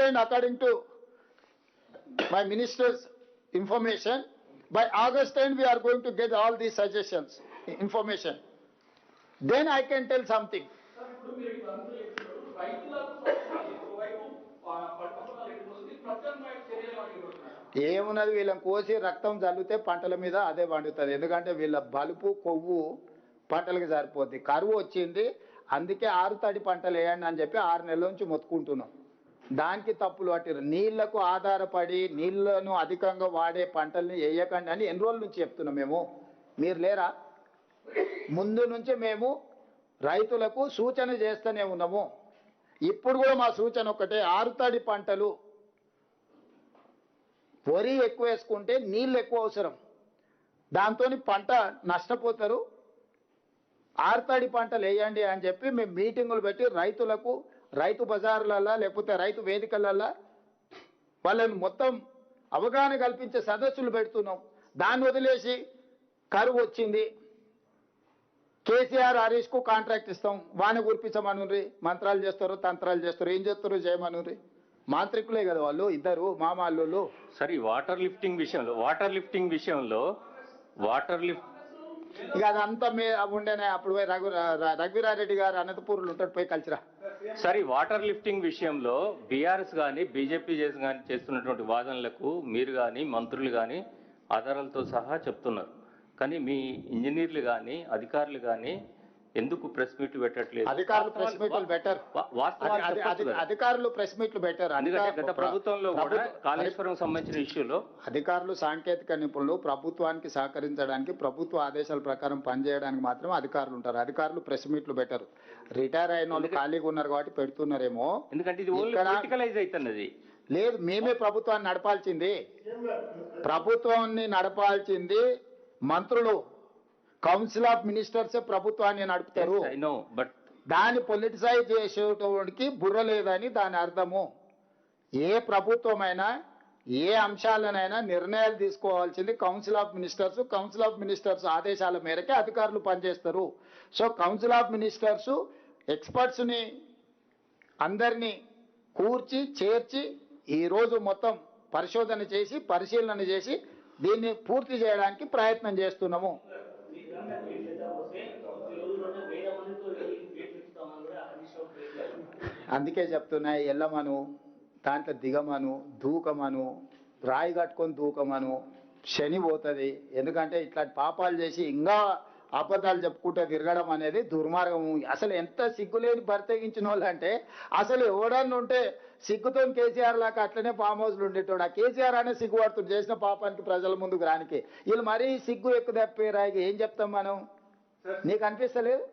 end, according to my minister's information, by August end we are going to get all these suggestions, information. Then I can tell something. ఏమున్నది వీళ్ళని కోసి రక్తం చల్లితే పంటల మీద అదే పండుతుంది. ఎందుకంటే వీళ్ళ బలుపు కొవ్వు పంటలకు సరిపోద్ది. కరువు వచ్చింది, అందుకే 6 తడి పంటలు వేయండి అని చెప్పి 6 నెలల నుంచి మొత్తుకుంటున్నాం. దానికి తప్పులు పట్టిరు. నీళ్లకు ఆధారపడి నీళ్లను అధికంగా వాడే పంటల్ని వేయకండి అని ఎన్ని రోజుల నుంచి చెప్తున్నాం మేము. మీరు లేరా? ముందు నుంచి మేము రైతులకు సూచన చేస్తూనే ఉన్నాము. ఇప్పుడు కూడా మా సూచన ఒకటే, 6 తడి పంటలు వరి ఎక్కువ వేసుకుంటే నీళ్ళు ఎక్కువ అవసరం, దాంతో పంట నష్టపోతారు. 6 తడి పంటలు వేయండి అని చెప్పి మేము మీటింగులు పెట్టి రైతులకు రైతు బజార్లల్లో లేకపోతే రైతు వేదికలల్లో వాళ్ళని మొత్తం అవగాహన కల్పించే సదస్సులు పెడుతున్నాం. దాన్ని వదిలేసి కరువు వచ్చింది, కేసీఆర్ హరీష్కు కాంట్రాక్ట్ ఇస్తాం, వాని గుర్పించమనుండ్రి, మంత్రాలు చేస్తారు తంత్రాలు చేస్తారు, ఏం చేస్తారు చేయమనుండ్రి. మాంత్రికులే కదా వాళ్ళు, ఇద్దరు మామాళ్ళు. సరే, వాటర్ లిఫ్టింగ్ విషయంలో ఇక అదంతా ఉండేనే. అప్పుడు పోయి రఘువీరారెడ్డి గారు అనంతపూర్లో ఉంటాడు, పోయి కలిసిరా. సరే, వాటర్ లిఫ్టింగ్ విషయంలో బీఆర్ఎస్ కానీ బీజేపీ చేస్తున్నటువంటి వాదనలకు మీరు కానీ మంత్రులు కానీ ఆధారాలతో సహా చెప్తున్నారు. కానీ మీ ఇంజనీర్లు కానీ అధికారులు కానీ ఎందుకు ప్రెస్ మీట్లు పెట్టట్లేదు? అధికారులు ప్రెస్ మీట్లు పెట్టారు. అధికారులు ప్రెస్ మీట్లు పెట్టారు. ఎందుకంటే గత ప్రభుత్వంలో కూడా కాళేశ్వరం సంబంధించిన ఇష్యూలో అధికారులు సాంకేతిక నిపుణులు ప్రభుత్వానికి సహకరించడానికి, ప్రభుత్వ ఆదేశాల ప్రకారం పనిచేయడానికి మాత్రం అధికారులు ఉంటారు. అధికారులు ప్రెస్ మీట్లు పెట్టారు. రిటైర్ అయిన వాళ్ళు ఖాళీగా ఉన్నారు కాబట్టి పెడుతున్నారేమో. ఎందుకంటే ఇది పొలిటికలైజ్ అవుతున్నది. లేదు, మేమే ప్రభుత్వాన్ని నడపాల్సింది. ప్రభుత్వాన్ని నడపాల్సింది మంత్రులు, కౌన్సిల్ ఆఫ్ మినిస్టర్సే ప్రభుత్వాన్ని నడుపుతారు. దాన్ని పొలిటిసైజ్ చేసేటోడికి బుర్ర లేదని దాని అర్థము. ఏ ప్రభుత్వమైనా ఏ అంశాలనైనా నిర్ణయాలు తీసుకోవాల్సింది council of ministers. Council of ministers ఆదేశాల మేరకే అధికారులు పనిచేస్తారు. సో కౌన్సిల్ ఆఫ్ మినిస్టర్స్ ఎక్స్పర్ట్స్ని అందరినీ కూర్చి చేర్చి ఈరోజు మొత్తం పరిశోధన చేసి పరిశీలన చేసి దీన్ని పూర్తి చేయడానికి ప్రయత్నం చేస్తున్నాము. అందుకే చెప్తున్నా, ఎల్లమను, దాంట్లో దిగమను, దూకమను, రాయి కట్టుకొని దూకమను, శని పోతుంది. ఎందుకంటే ఇట్లాంటి పాపాలు చేసి ఇంకా అబద్ధాలు చెప్పుకుంటూ తిరగడం అనేది దుర్మార్గము. అసలు ఎంత సిగ్గులేని బరితెగించిన వాళ్ళు అంటే, అసలు ఎవడన్నా ఉంటే సిగ్గుతో కేసీఆర్ లాగా అట్లనే ఫామ్ హౌస్లు ఉండేటోడు. ఆ కేసీఆర్ అనే సిగ్గుపడుతుంది చేసిన పాపానికి ప్రజల ముందుకు రానికి. వీళ్ళు మరీ సిగ్గు ఎక్కువ తప్పిరా. ఏం చెప్తాం మనం? నీకు అనిపిస్తలేదు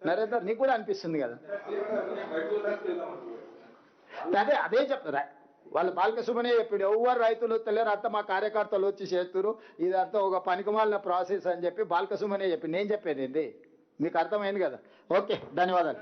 నరేందర్? నీకు కూడా అనిపిస్తుంది కదా. అదే చెప్తారా వాళ్ళు. బాలకృష్ణనే చెప్పాడు, ఎవరు రైతులు తెలియరు, అంతా మా కార్యకర్తలు వచ్చి చేస్తున్నారు, ఇదంతా ఒక పనికిమాలిన ప్రాసెస్ అని చెప్పి బాలకృష్ణనే చెప్పి. నేను చెప్పేది ఏంటి మీకు అర్థమైంది కదా. ఓకే, ధన్యవాదాలు.